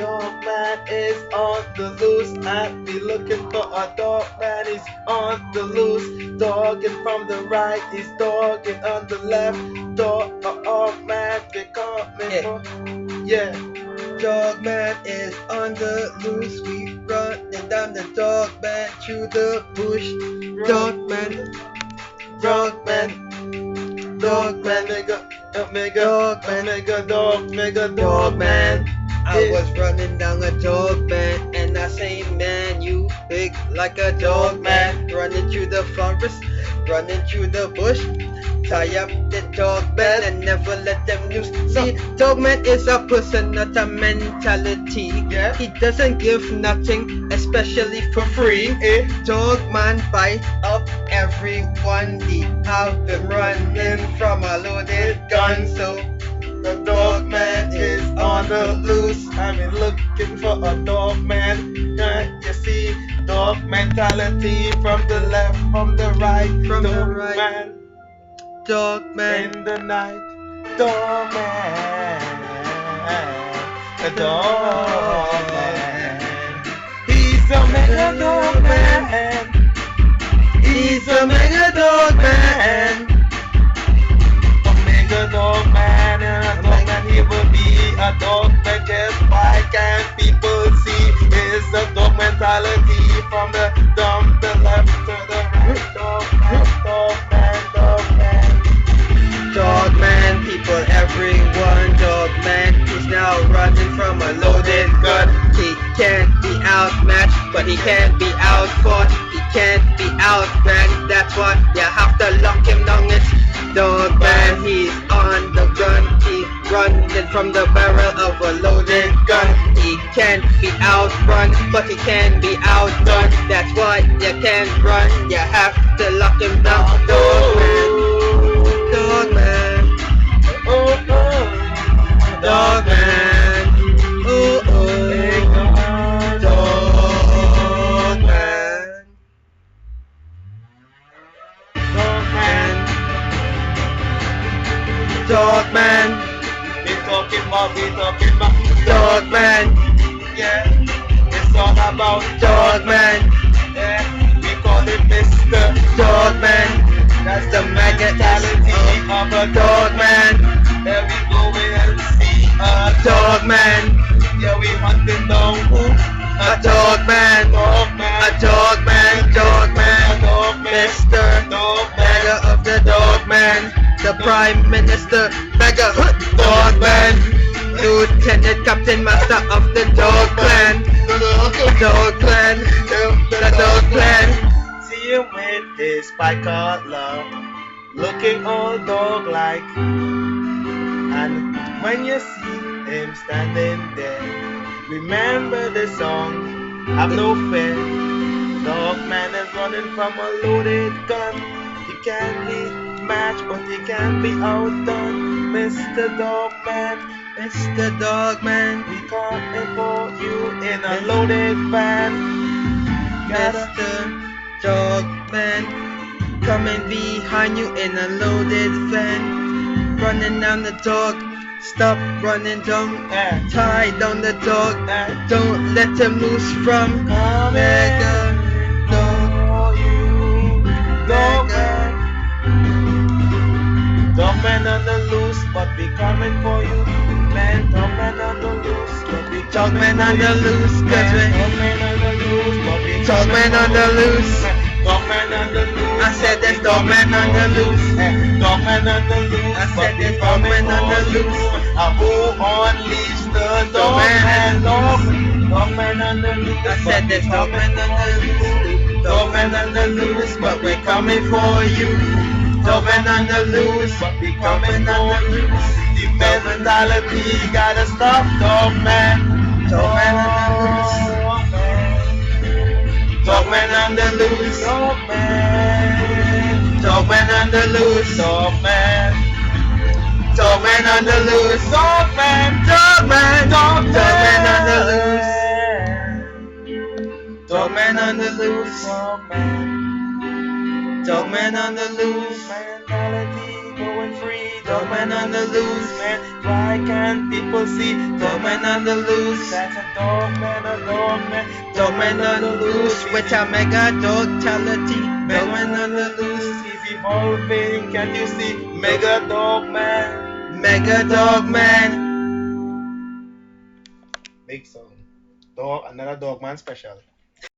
Dogman is on the loose. I be looking for a dogman. He's on the loose. Dogging from the right, he's dogging on the left. Dogman, they coming for. Yeah. Dogman is on the loose. We running down the dogman through the bush. Dogman, Dogman. I was running down a dogman, and I say, man, you big like a dogman. Running through the forest, running through the bush. Tie up the dogman and never let them loose. See, dogman is a person, not a mentality. Yeah. He doesn't give nothing, especially for free. Dogman bite up everyone. He have been running from a loaded gun, so the dogman is on the loose. I've been looking for a dogman. You see, dog mentality from the left, from the right, From the dogman. right. Dogman, In the night, dogman, a dogman. He's a mega dogman. he's a mega dogman. A mega dogman, and a dogman. He will be a dogman. Just why can't people see? It's a dog mentality from the dumb, the left to the right. Dogman, dogman, dogman. Dogman, people, everyone. Dogman, he's now running from a loaded gun. He can't be outmatched, but he can't be outfought. He can't be outran. That's why you have to lock him down. It's Dogman, he's on the run. He's running from the barrel of a loaded gun. He can't be outrun, but he can be outdone. That's why you can't run. You have to lock him down. Dogman. Dogman, Oh, oh. dogman, oh oh, dogman, Dogman. dogman, We talking about, dogman, yeah. It's all about dogman, yeah. We call it Mr. dogman. That's The the mentality of a dogman, There we go and see a dogman, Yeah, we hunting down who? a dogman, Dogman. a dogman, dogman, Dogman. Mr. Dogman. Beggar of the dogman, the Prime Minister, beggar, dogman, Lieutenant Captain Master of the dog clan, dog clan, the dog clan. See him with his spike collar, looking all dog-like. And when you see him standing there, remember the song, have no fear. Dogman is running from a loaded gun. He can't be matched, but he can be outdone. Mr. Dogman, Mr. Dogman, we coming for you in a loaded van. Gotta Mr. Dogman, coming behind you in a loaded van, running down the dog, stop running down, tie down the dog, don't let him loose from Mega Dog, for you, Dogman. Dogman on the loose, but we coming for you, man. Dogman on the loose, but we Dogman on the loose, cause we Dogman on the loose, but we Dogman on the loose. Dogman on the loose. I said there's dogman on the loose. Dogman on the loose. I said there's dogman on the loose. I will unleash the dogman. Dogman on the loose. I said there's dogman on the loose. Dogman on the loose, but we're coming for you. Dogman on the loose, but we coming on the loose. The mentality gotta stop, dogman. Dogman on the loose. Dogman on the loose, dogman. Dogman on the loose, Dogman. dogman on the loose, Dogman. dogman, Dogman. dogman on the loose, dogman on the loose, Dogman. dogman on the loose. Mentality going Dogman free, Dogman on the loose, man. Why can't people see Dogman on the loose? That's a Dogman, Dogman on the loose with a mega dogtality. Dogman on the loose. He's evolving, can't you see? Mega Dogman. Mega Dogman. Big song. Dog, another Dogman special.